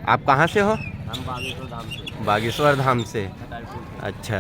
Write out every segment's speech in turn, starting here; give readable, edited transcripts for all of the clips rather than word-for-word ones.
आप कहाँ से हो? हम बागेश्वर धाम से। बागेश्वर धाम से। छतरपुर से। अच्छा,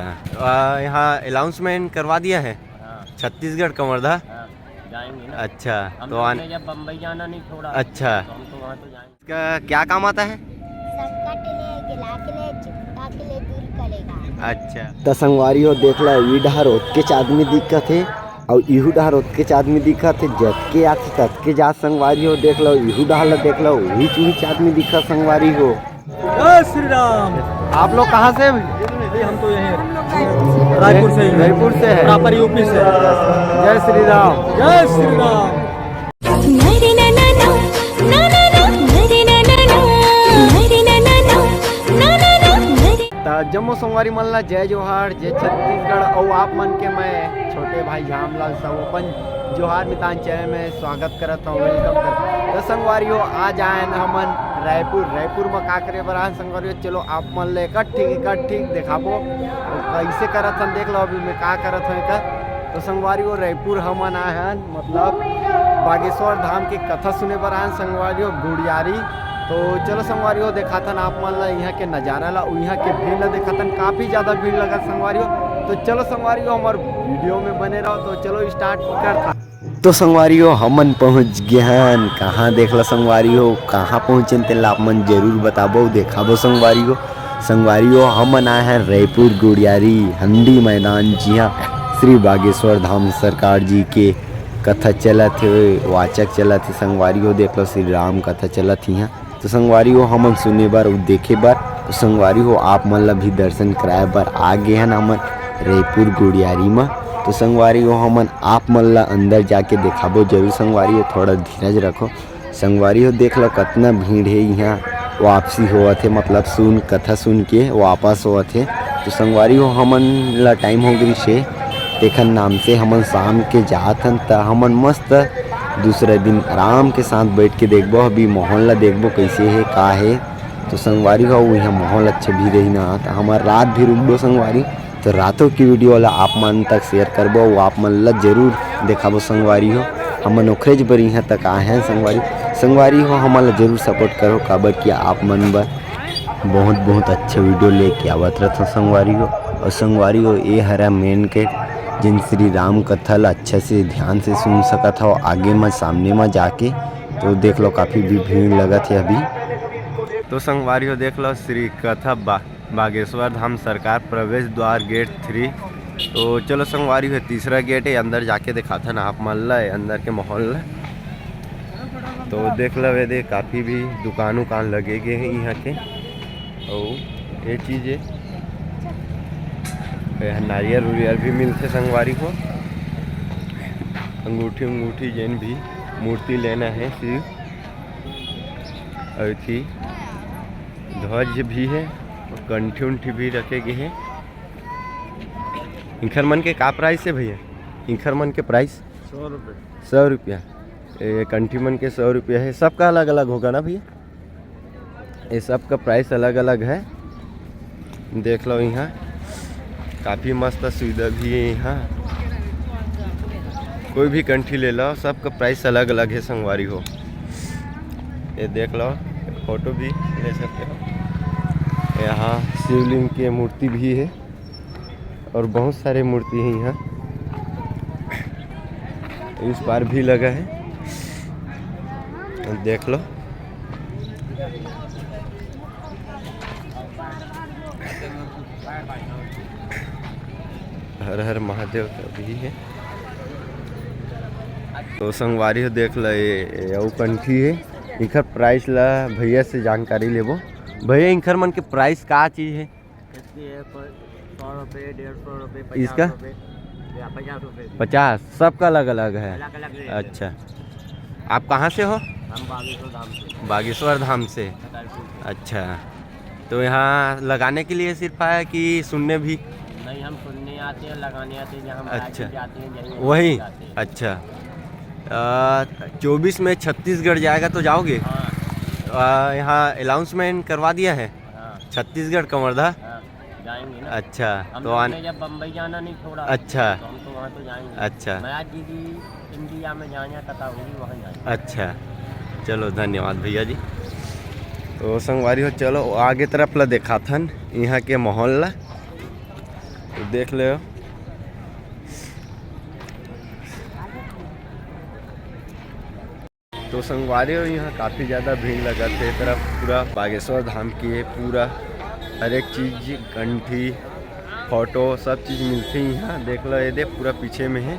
यहाँ अनाउंसमेंट करवा दिया है हाँ छत्तीसगढ़ कवर्धा। हाँ, जाएंगे ना। अच्छा, हम तो लोगों ने जब बम्बई जाना नहीं छोड़ा अच्छा, तो हम तो वहाँ तो जाएंगे। इसका क्या काम आता है? संकट ले गिला के ले चिंता के ले दूर करेगा। अच्छा, त संगवारी हो देख ला ई डहर ओतकेच आदमी दिखत हे और इहू डहर ओतकेच आदमी दिखत हे। जतके आथे ततके जात संगवारी हो देख लो, इहू डहर ला देख लो उहीच आदमी दिखत संगवारी हो। जय श्री राम। आप लोग कहाँ से? हम तो यहीं रायपुर से ही, रायपुर से है। प्रॉपर यूपी से। जय श्री राम। जय श्री राम। जम्मो संगवारी मन ला जय जोहार, जय छत्तीसगढ़। और आप मन के मैं छोटे भाई झामलाल सब अपन जोहार मितान चैनल में स्वागत करता हूँ, वेलकम कर। तो संगवारी हो आज आए न हमन रायपुर में का करे बर आए संगवारी हो। चलो आप मन ले ठीक देखाबो कैसे करत हन, देख लो अभी मैं का करत हूँ कर। तो संगवारी हो रायपुर हमन आए हन, मतलब बागेश्वर धाम की कथा सुने बर आए संगवारी हो गुड़ियारी। तो चलो संगवारी हो दिखाथन आप मन ला यहाँ के नज़ारा ला, यहाँ के भीड़ ला दिखाथन, काफ़ी ज़्यादा भीड़ लगा संगवारी हो। तो चलो संगवारी हो हमारे वीडियो में बने रहो। तो चलो स्टार्ट करता। तो संगवारी हो हमन पहुँच गए हैं कहाँ, देख ला संगवारी हो कहाँ पहुँचे तेला आप मन जरूर बताबो देखाबो संगवारी हो। संगवारी हो हमन आए हैं रायपुर गुड़ियारी हंडी मैदान। जी हाँ, श्री बागेश्वर धाम सरकार जी के कथा चलत है, वाचक चलत है संगवारी हो। देख लो श्री राम कथा चलत ही। तो संगवारी हो हमन सुने बर और देखे बर। तो संगवारी हो आप मन ला भी दर्शन कराए बर आ गए हैं हमन रायपुर गुड़ियारी में। तो संगवारी हो हमन आप मन ला अंदर जाके दिखाबो जरूर संगवारी हो, थोड़ा धीरज रखो संगवारी हो। देख लो कितना भीड़ है यहाँ, वापसी होवत है, मतलब कथा सुन के वापस होवत है। तो संगवारी हो हमन ला टाइम हो गई से देखन नाम से हमन शाम के जात हन। त हमन मस्त दूसरे दिन आराम के साथ बैठ के देखबो, अभी माहौल ला देखबो कैसे है का है। तो संगवारी हो यहाँ माहौल अच्छा भी रही ना, तो हमार रात भी रुकबो संगवारी। तो रातों की वीडियो ला आप मन तक शेयर करबो, वो आप मन ला जरूर दिखाबो संगवारी हो। हमन ओखरेज बर यहाँ तक आए हैं संगवारी हो हमन ला जरूर सपोर्ट करो, काबर कि आप मन बर बहुत अच्छा वीडियो लेके आवत रहता संगवारी हो। और संगवारी हो ये हरा मेन गेट जिन श्री राम कथा ला अच्छा से ध्यान से सुन सकत हो आगे में सामने में जाके। तो देख लो काफ़ी भी भीड़ लगत है अभी। तो संगवारी हो देख लो श्री कथा बागेश्वर धाम सरकार प्रवेश द्वार गेट 3। तो चलो संगवारी हो तीसरा गेट है, अंदर जाके दिखाता ना आप मन ला अंदर के माहौल ला। तो देख लो वे काफ़ी भी दुकान लगे गए हैं यहाँ के। और ये चीज़ें नारियल उरियल भी मिलते संगवारी को। अंगूठी जैन भी मूर्ति लेना है शिव, और थी ध्वज भी है और कंठी भी रखे गए हैं। इंखर मन के का प्राइस है भैया? इंखर मन के प्राइस 100 रुपये। 100 रुपया। कंठी मन के 100 रुपया है। सबका अलग अलग होगा ना भैया? ये सब का प्राइस अलग अलग है। देख लो यहाँ काफ़ी मस्त सुविधा भी है यहाँ, कोई भी कंठी ले लो, सबका प्राइस अलग अलग है संगवारी हो। ये देख लो फोटो भी ले सकते हो। यहाँ शिवलिंग की मूर्ति भी है और बहुत सारे मूर्ति हैं यहाँ। इस बार भी लगा है, देख लो। हर हर महादेव का भी है। तो संगवारी हो देख लो ये कंठी है, इनकर प्राइस ला भैया से जानकारी लेबो। भैया इनकर मन के प्राइस का चीज़ है? 100 रुपये, 150 रुपये, 50 इसका? रुपये, 50 रुपये। 50, सबका अलग अलग है। अलग अलग रेट है। अच्छा, आप कहाँ से हो? हम बागेश्वर धाम से। बागेश्वर धाम से। छतरपुर से। अच्छा, तो यहाँ लगाने के लिए सिर्फ आया कि सुनने भी? नहीं, हम सुनने आते हैं, लगाने आते हैं, जहाँ हम अच्छा, जाते हैं जहीं वही। जाते हैं। अच्छा, 24 में छत्तीसगढ़ जाएगा तो जाओगे? हाँ यहाँ अनाउंसमेंट करवा दिया है हाँ छत्तीसगढ़ कवर्धा। हाँ, जाएंगे ना। अच्छा, हम तो लोगों ने जब बम्बई जाना नहीं छोड़ा अच्छा, तो हम तो वहाँ तो जाएंगे। अच्छा, मैं आज जी इंडिया में जहाँ कथा होगी वहाँ जाएंगे। अच्छा, चलो धन्यवाद भैया जी। तो संगवारी हो चलो आगे तरफ ला देखा थन यहाँ के माहौल ला तो देख ले। तो संगवारी हो यहाँ काफ़ी ज़्यादा भीड़ लगा थे तरफ पूरा बागेश्वर धाम की है पूरा हर एक चीज़ कंठी फोटो सब चीज़ मिलती है यहाँ देख लो। ये देख पूरा पीछे में है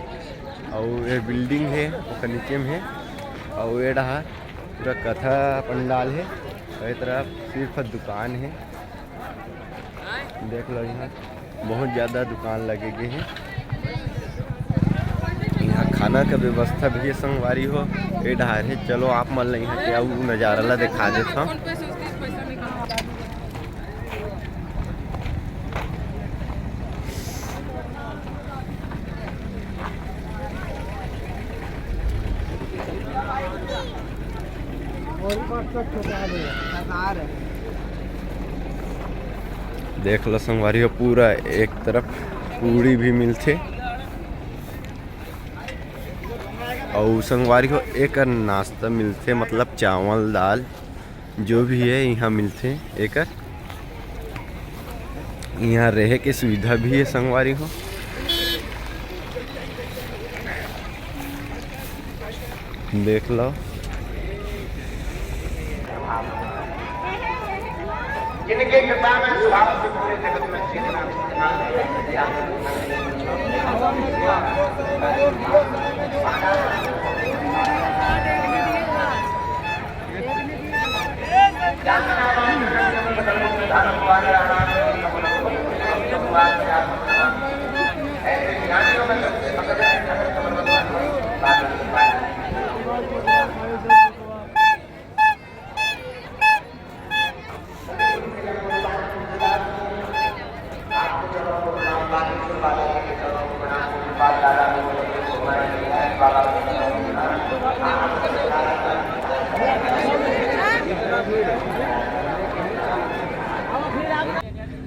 और ये बिल्डिंग है और नीचे में है और ये रहा पूरा कथा पंडाल है और तरफ सिर्फ दुकान है देख लो। यहाँ बहुत ज़्यादा दुकान लगेगी है। यहाँ खाना का व्यवस्था भी है संगवारी हो ये ढार है। चलो आप मन यहाँ के नज़ारा ला दिखा देता हूँ। देख लो संगवारी हो पूरा एक तरफ पूरी भी मिलते और संगवारी हो एक नाश्ता मिलते मतलब चावल दाल जो भी है यहाँ मिलते एक। यहाँ रह के सुविधा भी है संगवारी हो। देख लो जिनके कृपा में स्वभाव से पूरे जगत में चेतना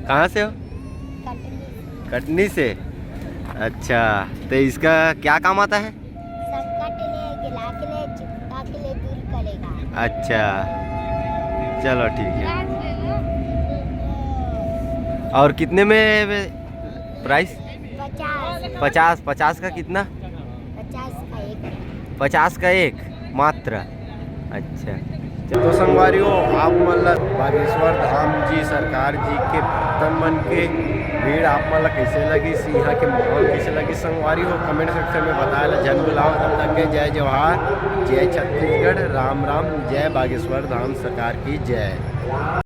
कहाँ से हो? कटनी कटनी से। अच्छा तो इसका क्या काम आता है? संकट ले गिला के ले चिंता के लिए दूर करेगा। अच्छा चलो ठीक है। और कितने में प्राइस? 50 50 का कितना? 50 का एक 50 का एक मात्र। अच्छा तो संगवारी हो आप मतलब बागेश्वर धाम जी सरकार जी के भक्तन मन के भीड़ आप मतलब कैसे लगी यहाँ के माहौल कैसे लगी संगवारी हो कमेंट सेक्शन में बताया जन बुलाओ। तब तक के जय जवाहर जय छत्तीसगढ़ राम राम जय बागेश्वर धाम सरकार की जय।